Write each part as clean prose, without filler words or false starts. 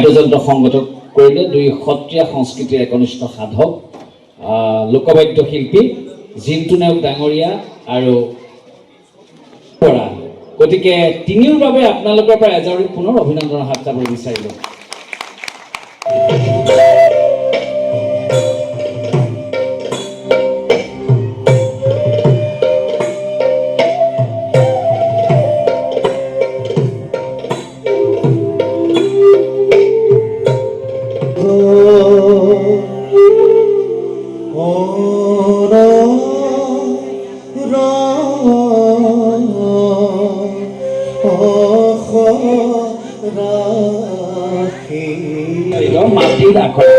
বাদ্যযন্ত্ৰ সংগত কৰিলে দুই সত্ৰীয়া সংস্কৃতিৰ একনিষ্ঠ সাধক লোকবাদ্য শিল্পী জিন্তু নেওগ ডাঙৰীয়া আৰু পৰা গতিকে তিনিওৰ বাবে আপোনালোকৰ পৰা এজাৰি পুনৰ অভিনন্দনৰ হাত চাপৰি বিচাৰিলোঁ। মাটিৰ আখৰা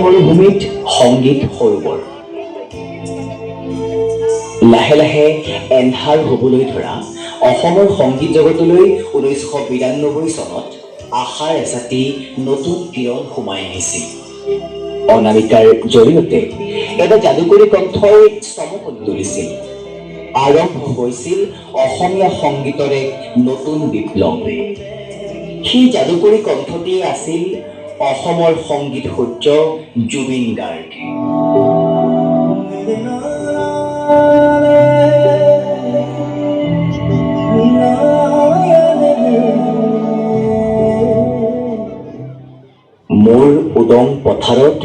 মৰুভূমিত সংগীত সৰোবৰ। লাহে লাহে এন্ধাৰ হ'বলৈ ধৰা অসমৰ সংগীত জগতলৈ 1992 চনত আশাৰ এচাতি নতুন কিৰণ সোমাই আহিছিল। অনামিকাৰ জৰিয়তে এটা যাদুকৰী কণ্ঠই চমকনি তুলিছিল। আৰম্ভ হৈছিল অসমীয়া সংগীতৰ এক নতুন বিপ্লৱ। সেই যাদুকৰী কণ্ঠটিয়ে আছিল অসমৰ সংগীত সূৰ্য জুবিন গাৰ্গ। মোৰ উদং পথাৰত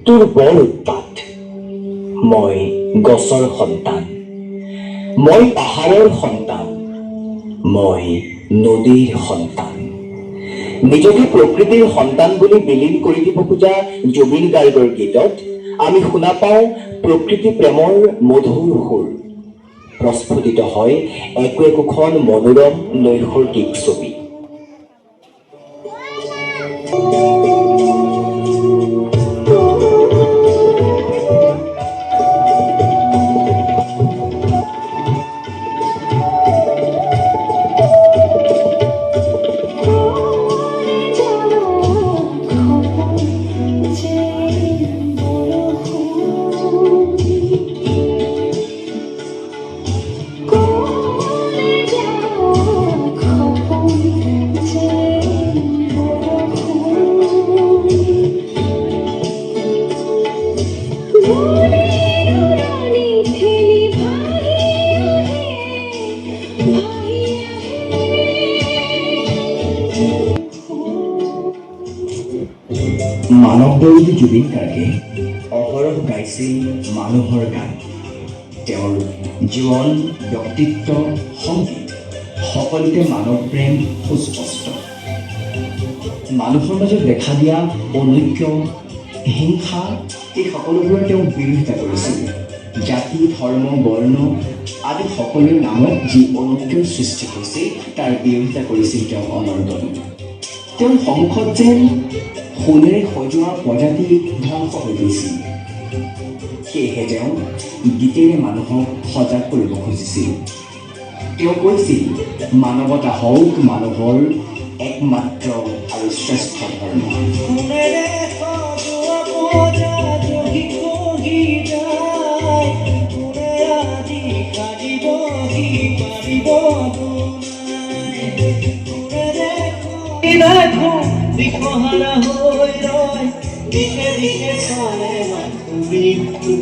তোৰ বৰ উৎপাত, মই গছৰ সন্তান, মই পাহাৰৰ সন্তান, মই নদীৰ সন্তান। নিজকে প্ৰকৃতিৰ সন্তান বুলি বিলীন কৰি দিব খোজা জুবিন গাৰ্গৰ গীতত আমি শুনা পাওঁ প্ৰকৃতি প্ৰেমৰ মধুৰ সুৰ। প্ৰস্ফুটিত হয় একো একোখন মনোৰম নৈসৰ্গিক ছবি। মানৱদৰ্শী জুবিন গাৰ্গে অহৰহ গাইছিল মানুহৰ গান। তেওঁৰ জীৱন, ব্যক্তিত্ব, সংগীত সকলোতে মানৱ প্ৰেম সুস্পষ্ট। মানুহৰ মাজত দেখা দিয়া অনৈক্য, হিংসা এই সকলোবোৰৰ তেওঁ বিৰোধিতা কৰিছিল। জাতি, ধৰ্ম, বৰ্ণ আদি সকলোৰে নামত যি অনৈক্যৰ সৃষ্টি হৈছিল তাৰ বিৰোধিতা কৰিছিল তেওঁ অনৰ্গল। তেওঁৰ সন্মুখত যেন সোণেৰে সজোৱা প্ৰজাতি ধ্বংস হৈ গৈছিল। সেয়েহে তেওঁ গীতেৰে মানুহক সজাগ কৰিব খুজিছিল। তেওঁ কৈছিল, মানৱতা হওক মানুহৰ একমাত্ৰ আৰু শ্ৰেষ্ঠ ধৰ্ম। দিশহাৰা হৈ ৰয়, দিশে দিশে চলে মৃত্যু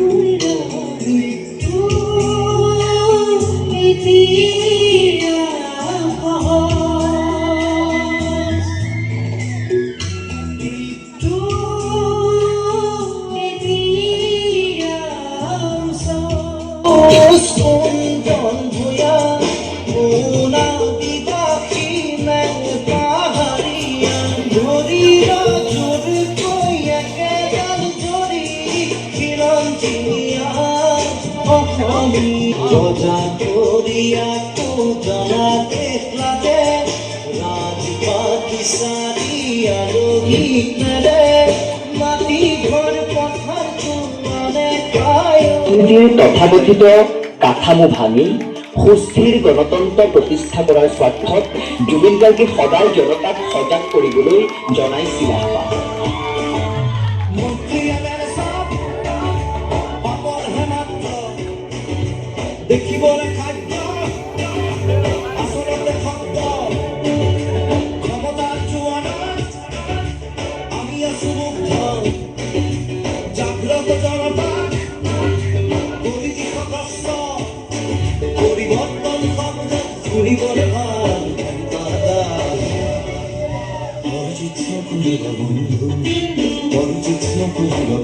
তথাকথিত কাঠামো ভাঙি সুস্থিৰ গণতন্ত্ৰ প্ৰতিষ্ঠা কৰাৰ স্বাৰ্থত জুবিন গাৰ্গে সদায় জনতাক সজাগ কৰিবলৈ জনাইছিল আহ্বান। দেখিবলৈ খাদ্য আচলতে শব্দ ক্ষমতা জোৱানত আমি আছো মুগ্ধ জাগ্ৰত জনতাক পৰিৱেশগ্ৰস্ত পৰিৱৰ্তন শব্দ ঘূৰিবলৈ ভাল অজিত নকৰিব বন্ধু অজিত নকৰিব